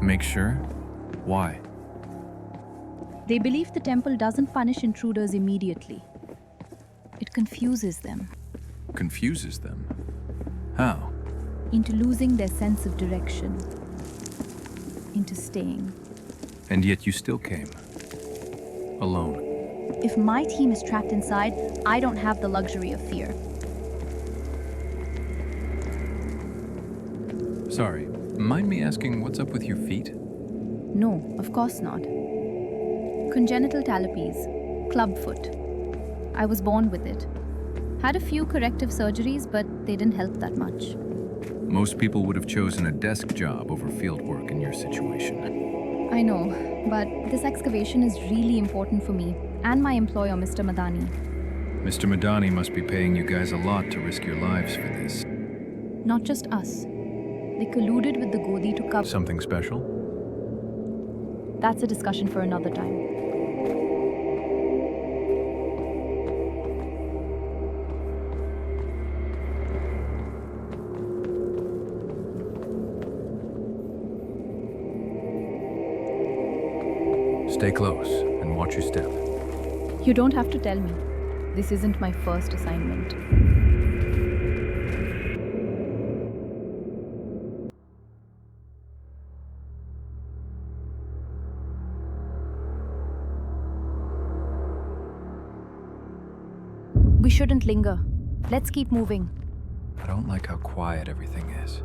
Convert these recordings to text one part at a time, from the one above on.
Make sure? Why? They believe the temple doesn't punish intruders immediately. It confuses them Confuses them. How? into losing their sense of direction, into staying. And yet you still came. Alone. If my team is trapped inside, I don't have the luxury of fear. Sorry, mind me asking what's up with your feet? No, of course not. Congenital talipes, clubfoot. I was born with it. Had a few corrective surgeries, but they didn't help that much. Most people would have chosen a desk job over field work in your situation. I know, but this excavation is really important for me and my employer, Mr. Madani. Mr. Madani must be paying you guys a lot to risk your lives for this. Not just us. They colluded with the Godi to cover. Something special? That's a discussion for another time. Stay close and watch your step. You don't have to tell me. This isn't my first assignment. We shouldn't linger. Let's keep moving. I don't like how quiet everything is.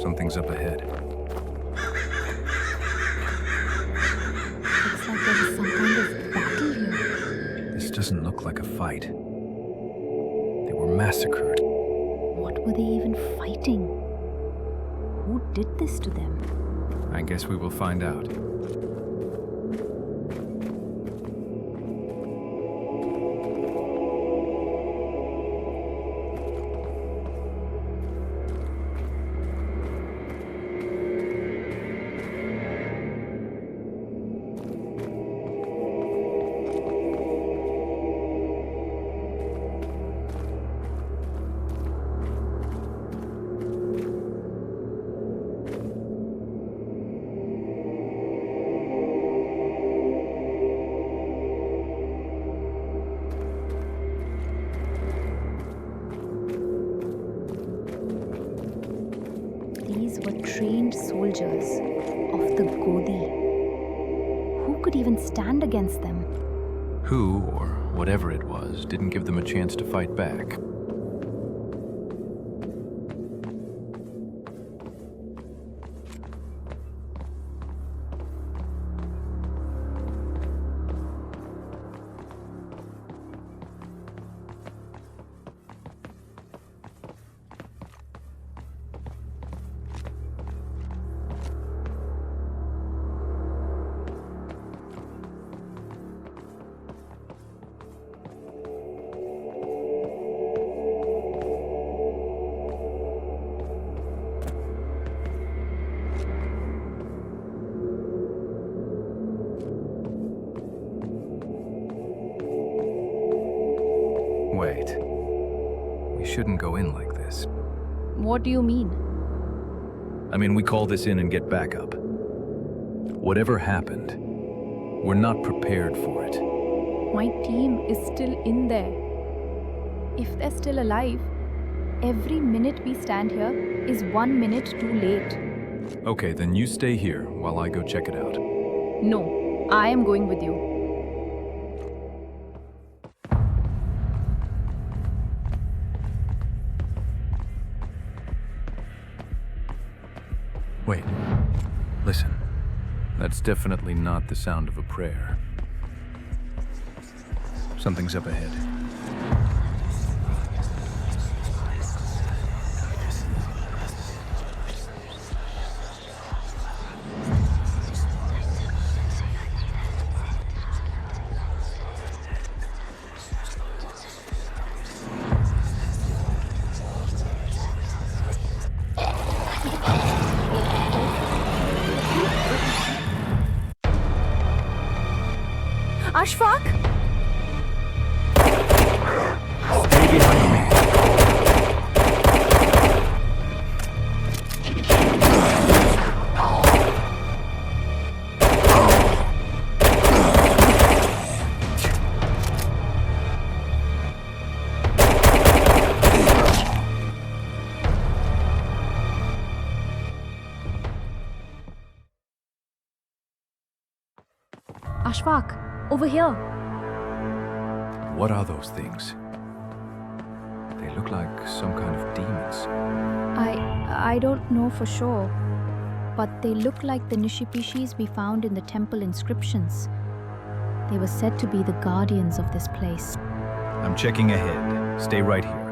Something's up ahead. Looks like there is some kind of battle here. This doesn't look like a fight. They were massacred. What were they even fighting? Who did this to them? I guess we will find out. These were trained soldiers of the Godi. Who could even stand against them? Who, or whatever it was, didn't give them a chance to fight back. Wait. We shouldn't go in like this. What do you mean? I mean, we call this in and get back up. Whatever happened, we're not prepared for it. My team is still in there. If they're still alive, every minute we stand here is 1 minute too late. Okay, then you stay here while I go check it out. No, I am going with you. Wait. Listen. That's definitely not the sound of a prayer. Something's up ahead. Ashfaq? Stay behind me. Ashfaq, over here. What are those things? They look like some kind of demons. I don't know for sure, but they look like the Nishipishis we found in the temple inscriptions. They were said to be the guardians of this place. I'm checking ahead. Stay right here.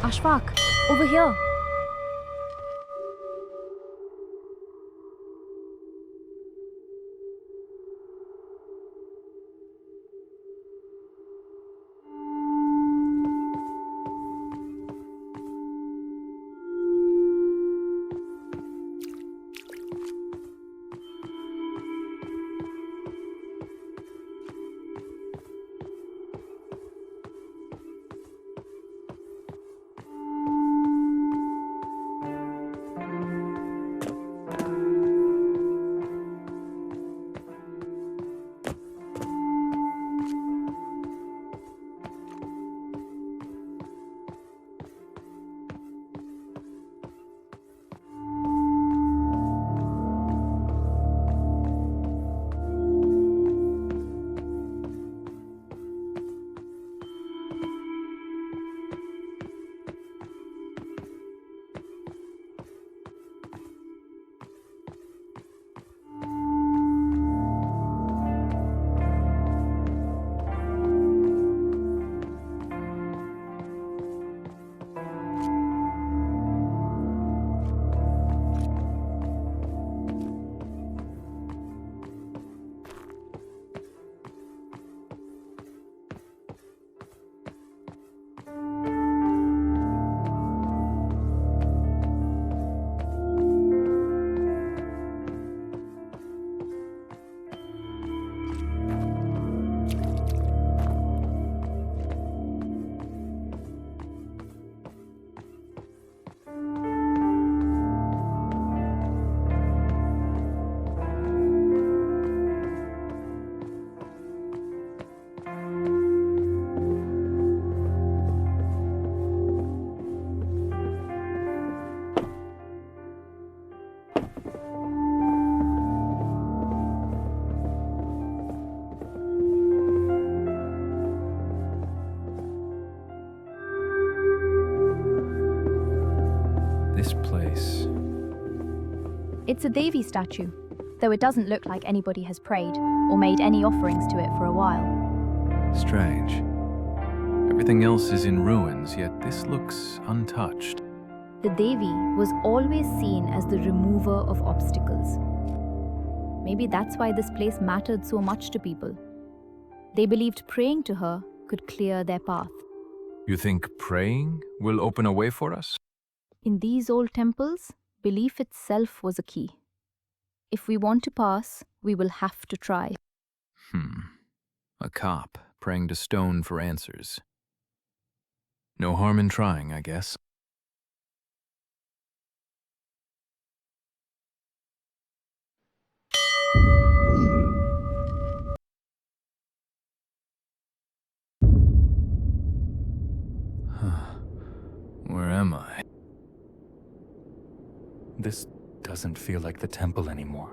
Ashfaq, over here. It's a Devi statue, though it doesn't look like anybody has prayed or made any offerings to it for a while. Strange. Everything else is in ruins, yet this looks untouched. The Devi was always seen as the remover of obstacles. Maybe that's why this place mattered so much to people. They believed praying to her could clear their path. You think praying will open a way for us? In these old temples, belief itself was a key. If we want to pass, we will have to try. A cop praying to stone for answers. No harm in trying, I guess. Where am I? This doesn't feel like the temple anymore.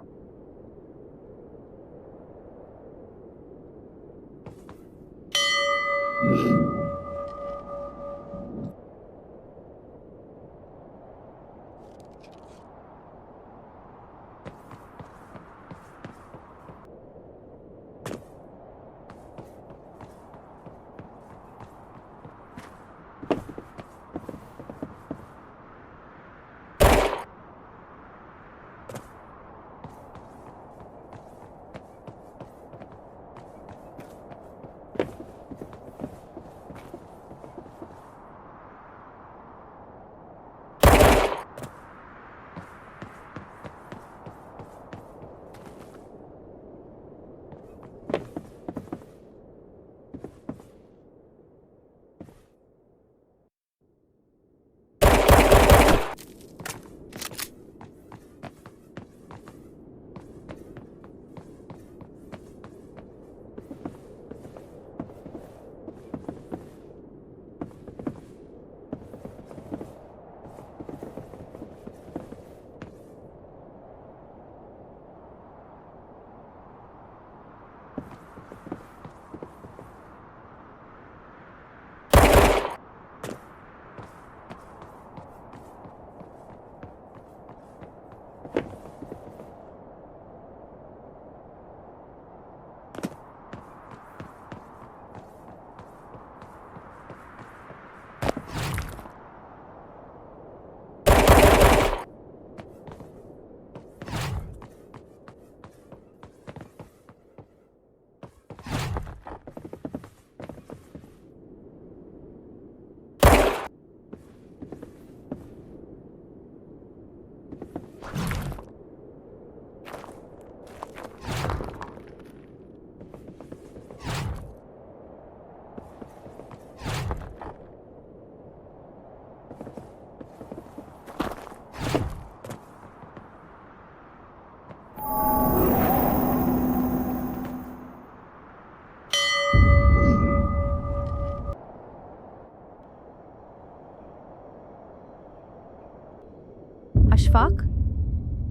Ashfaq?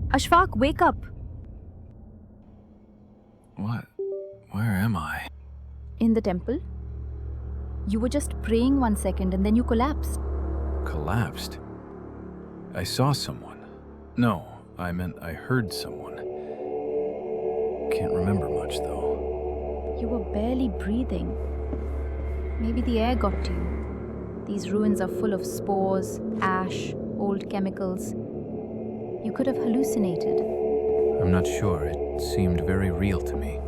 Ashfaq, wake up! What? Where am I? In the temple? You were just praying 1 second and then you collapsed. Collapsed? I saw someone. No, I meant I heard someone. Can't remember much, though. You were barely breathing. Maybe the air got to you. These ruins are full of spores, ash, old chemicals. You could have hallucinated. I'm not sure. It seemed very real to me.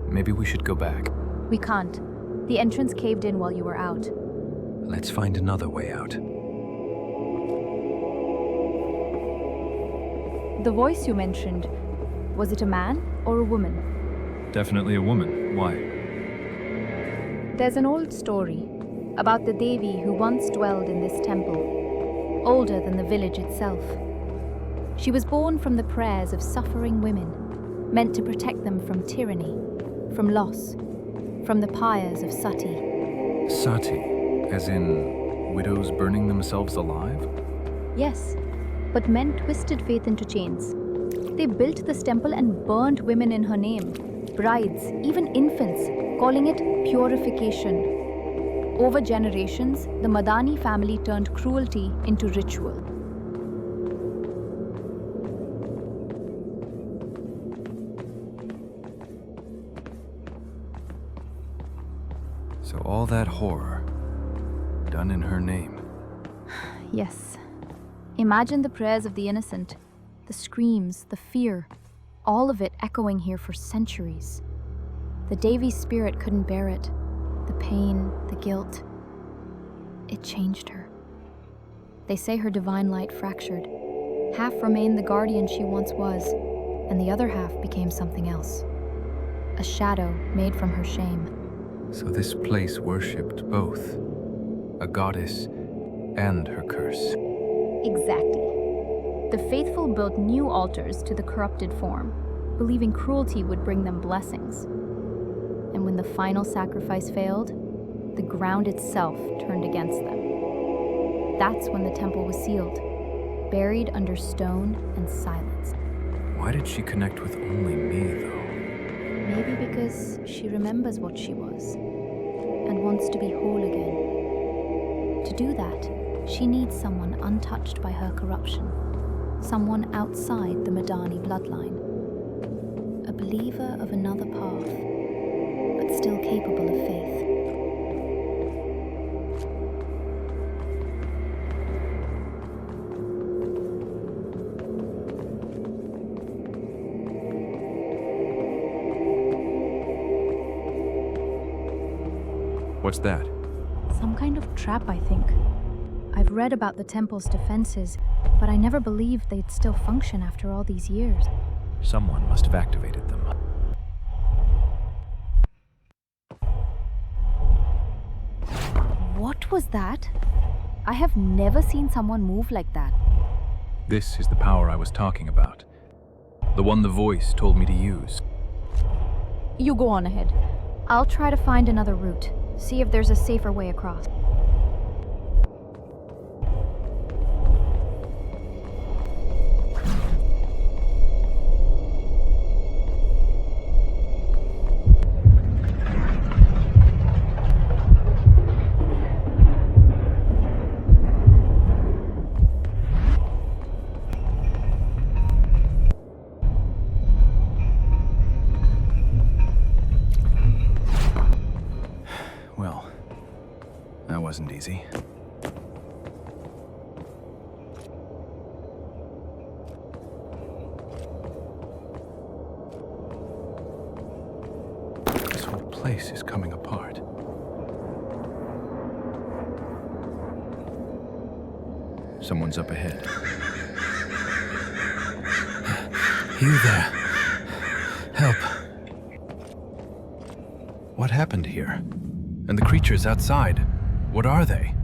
Maybe we should go back. We can't. The entrance caved in while you were out. Let's find another way out. The voice you mentioned, was it a man or a woman? Definitely a woman. Why? There's an old story about the Devi who once dwelled in this temple, older than the village itself. She was born from the prayers of suffering women, meant to protect them from tyranny, from loss, from the pyres of Sati. Sati, as in widows burning themselves alive? Yes, but men twisted faith into chains. They built this temple and burned women in her name, brides, even infants, calling it purification. Over generations, the Madani family turned cruelty into ritual. So all that horror, done in her name. Yes. Imagine the prayers of the innocent, the screams, the fear, all of it echoing here for centuries. The Devi spirit couldn't bear it. The pain, the guilt. It changed her. They say her divine light fractured. Half remained the guardian she once was, and the other half became something else. A shadow made from her shame. So this place worshipped both a goddess and her curse. Exactly. The faithful built new altars to the corrupted form, believing cruelty would bring them blessings. And when the final sacrifice failed, the ground itself turned against them. That's when the temple was sealed, buried under stone and silence. Why did she connect with only me, though? Maybe because she remembers what she was and wants to be whole again. To do that, she needs someone untouched by her corruption, someone outside the Madani bloodline, a believer of another path, but still capable of faith. What's that? Some kind of trap, I think. I've read about the temple's defenses, but I never believed they'd still function after all these years. Someone must have activated them. What was that? I have never seen someone move like that. This is the power I was talking about. The one the voice told me to use. You go on ahead. I'll try to find another route, see if there's a safer way across. Well, that wasn't easy. This whole place is coming apart. Someone's up ahead. You there. Help. What happened here? And the creatures outside, what are they?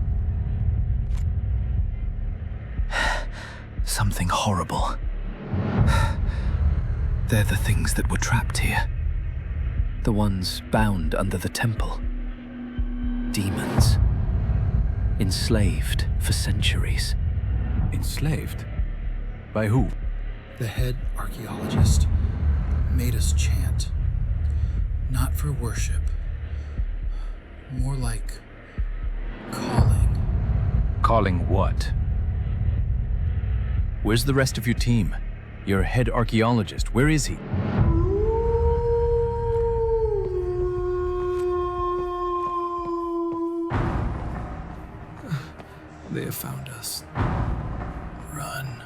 Something horrible. They're the things that were trapped here. The ones bound under the temple. Demons. Enslaved for centuries. Enslaved? By who? The head archaeologist made us chant. Not for worship. More like calling. Calling what? Where's the rest of your team? Your head archaeologist, where is he? They have found us. Run.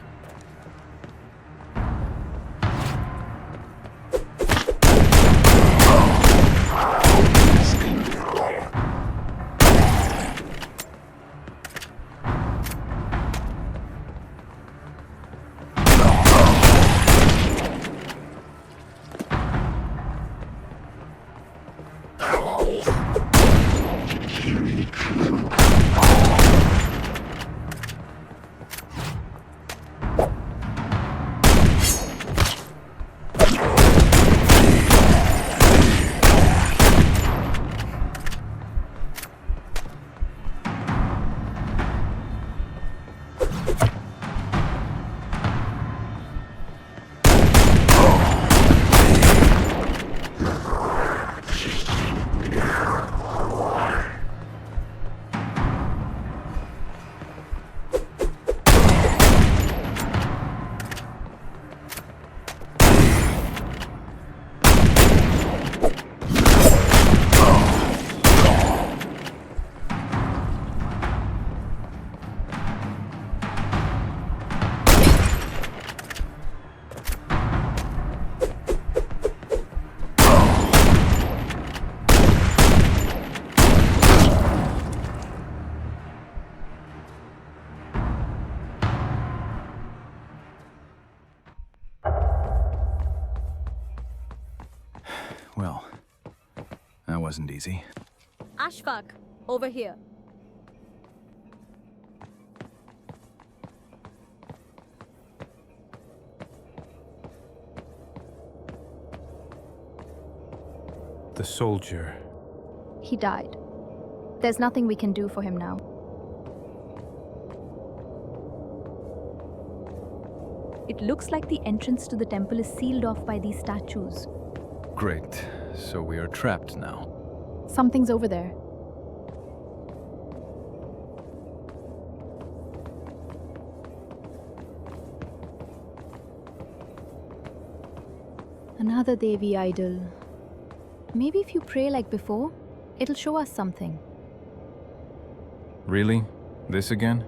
Well, that wasn't easy. Ashfaq, over here. The soldier. He died. There's nothing we can do for him now. It looks like the entrance to the temple is sealed off by these statues. Great. So we are trapped now. Something's over there. Another Devi idol. Maybe if you pray like before, it'll show us something. Really? This again?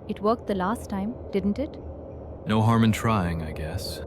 It worked the last time, didn't it? No harm in trying, I guess.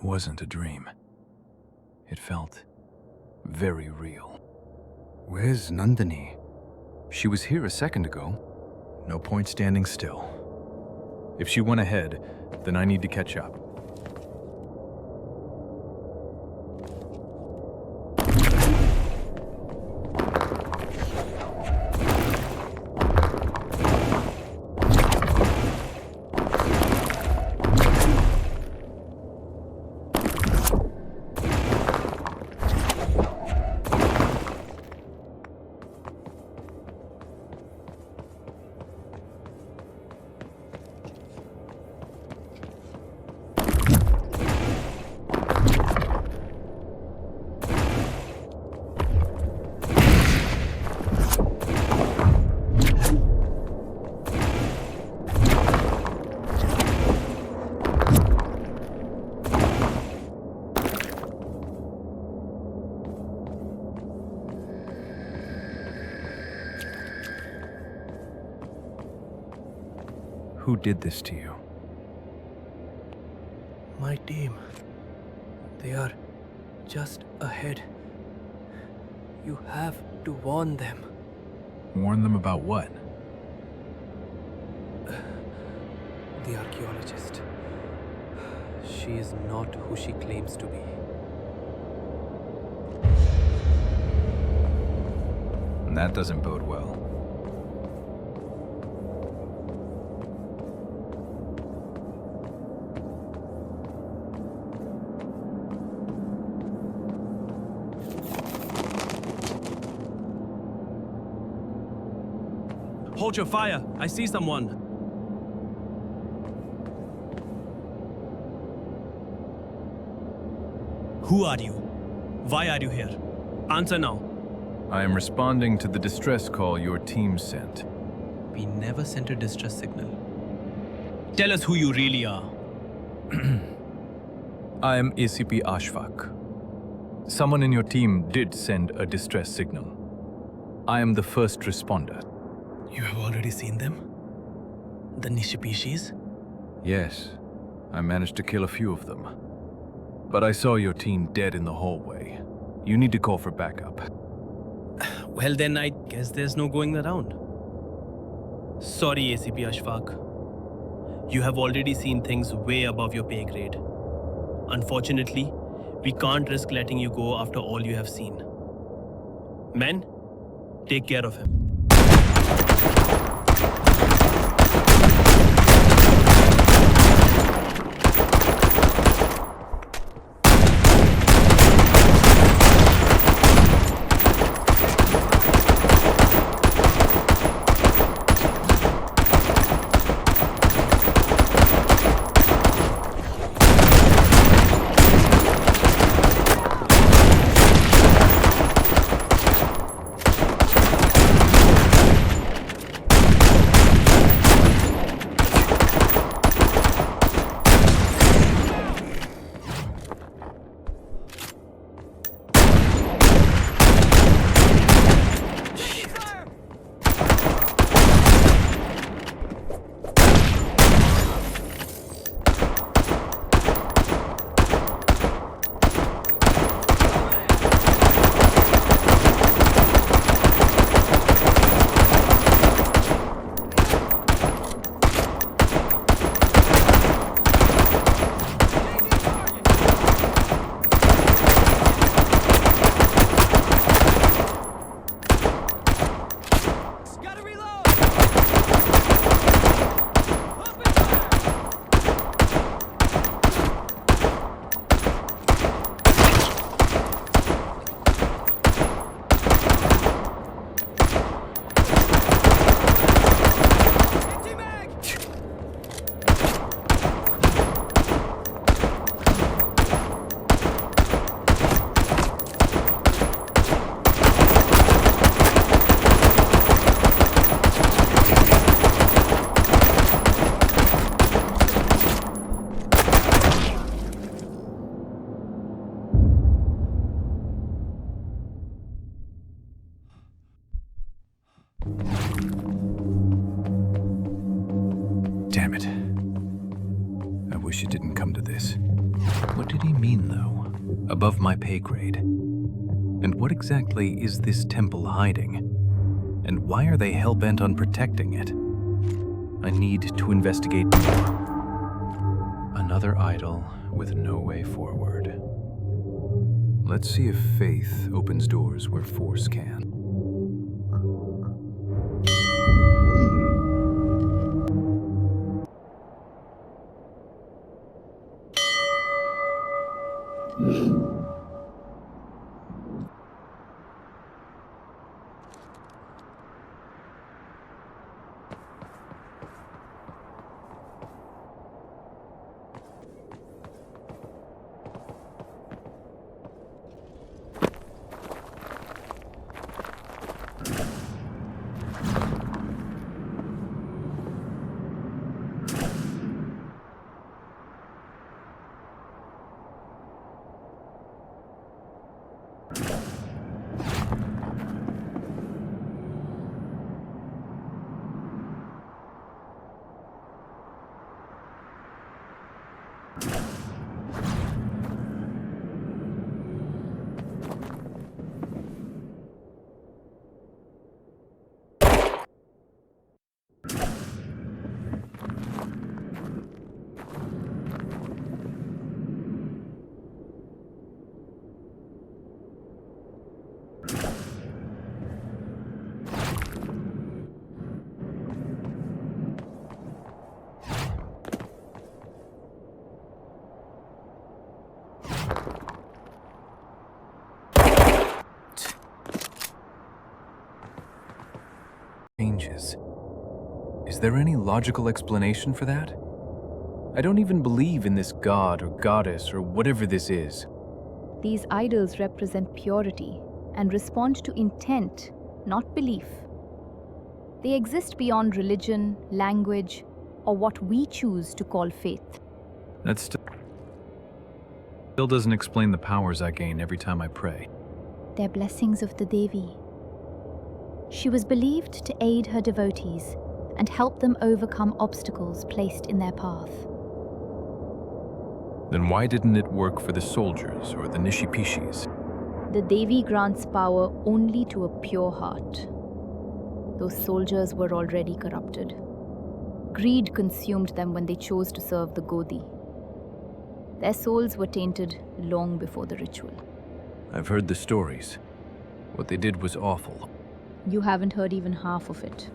Wasn't a dream. It felt very real. Where's Nandini? She was here a second ago. No point standing still. If she went ahead, then I need to catch up. Who did this to you? My team. They are just ahead. You have to warn them. Warn them about what? The archaeologist. She is not who she claims to be. That doesn't bode well. Hold your fire. I see someone. Who are you? Why are you here? Answer now. I am responding to the distress call your team sent. We never sent a distress signal. Tell us who you really are. I am ACP Ashfaq. Someone in your team did send a distress signal. I am the first responder. You have already seen them? The Nishipishis? Yes, I managed to kill a few of them. But I saw your team dead in the hallway. You need to call for backup. Well, then I guess there's no going around. Sorry, ACP Ashfaq. You have already seen things way above your pay grade. Unfortunately, we can't risk letting you go after all you have seen. Men, take care of him. Damn it. I wish it didn't come to this. What did he mean, though? Above my pay grade. And what exactly is this temple hiding? And why are they hell-bent on protecting it? I need to investigate more. Another idol with no way forward. Let's see if faith opens doors where force can. Changes. Is there any logical explanation for that? I don't even believe in this god or goddess or whatever this is. These idols represent purity and respond to intent, not belief. They exist beyond religion, language, or what we choose to call faith. That still doesn't explain the powers I gain every time I pray. They're blessings of the Devi. She was believed to aid her devotees and help them overcome obstacles placed in their path. Then why didn't it work for the soldiers or the Nishipishis? The Devi grants power only to a pure heart. Those soldiers were already corrupted. Greed consumed them when they chose to serve the Godi. Their souls were tainted long before the ritual. I've heard the stories. What they did was awful. You haven't heard even half of it.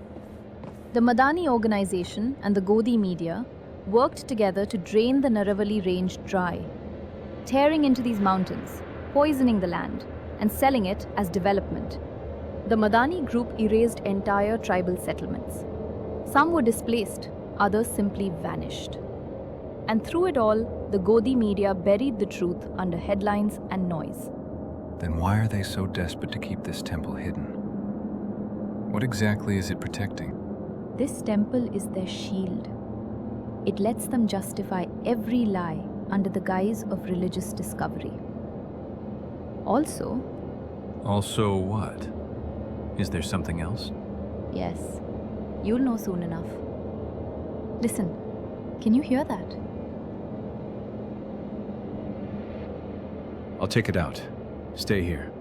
The Madani organization and the Godi media worked together to drain the Naravalli range dry, tearing into these mountains, poisoning the land, and selling it as development. The Madani group erased entire tribal settlements. Some were displaced, others simply vanished. And through it all, the Godi media buried the truth under headlines and noise. Then why are they so desperate to keep this temple hidden? What exactly is it protecting? This temple is their shield. It lets them justify every lie under the guise of religious discovery. Also, Also what? Is there something else? yes, you'll know soon enough. Listen, can you hear that? I'll check it out. Stay here.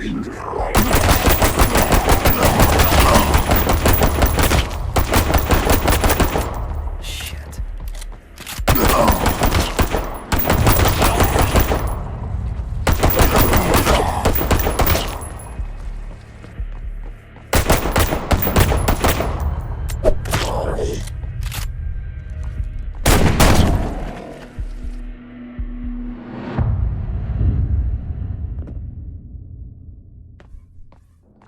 Shit.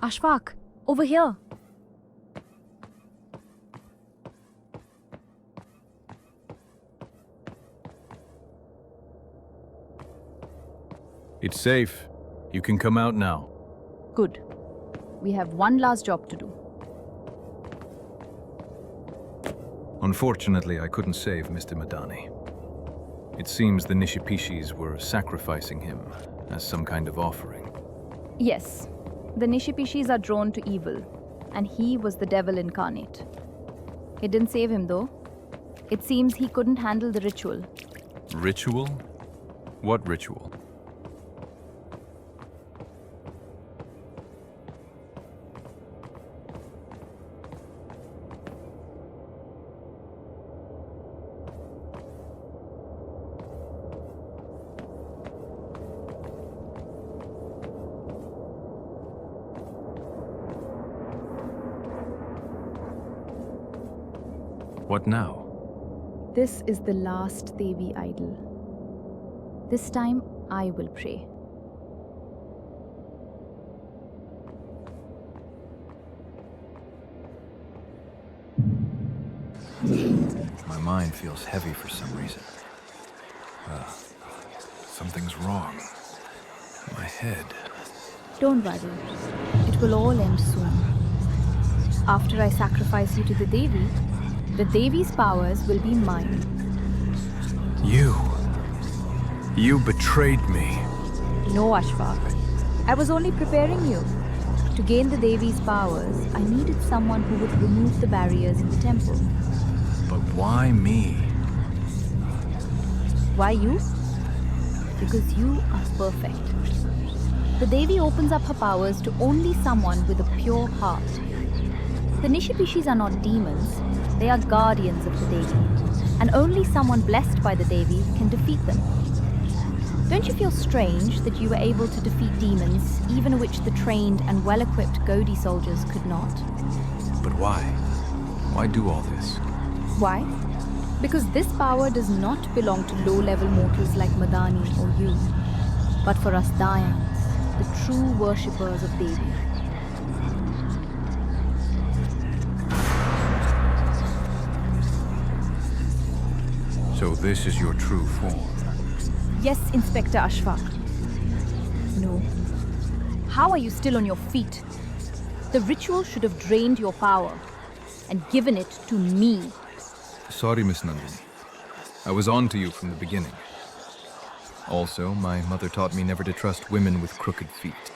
Ashfaq, over here. It's safe. You can come out now. Good. We have one last job to do. Unfortunately, I couldn't save Mr. Madani. It seems the Nishipishis were sacrificing him as some kind of offering. Yes, the Nishipishis are drawn to evil, and he was the devil incarnate. It didn't save him though. It seems he couldn't handle the ritual. Ritual? What ritual? What now? This is the last Devi idol. This time, I will pray. My mind feels heavy for some reason. Something's wrong. My head. Don't worry. It will all end soon. After I sacrifice you to the Devi's powers will be mine. You betrayed me. No, Ashfaq. I was only preparing you. To gain the Devi's powers, I needed someone who would remove the barriers in the temple. But why me? Why you? Because you are perfect. The Devi opens up her powers to only someone with a pure heart. The Nishipishis are not demons, they are guardians of the Devi, and only someone blessed by the Devi can defeat them. Don't you feel strange that you were able to defeat demons, even which the trained and well-equipped Godi soldiers could not? But why? Why do all this? Why? Because this power does not belong to low-level mortals like Madani or you, but for us Dayans, the true worshippers of Devi. So this is your true form? Yes, Inspector Ashfaq. No. How are you still on your feet? The ritual should have drained your power and given it to me. Sorry, Miss Nandini. I was on to you from the beginning. Also, my mother taught me never to trust women with crooked feet.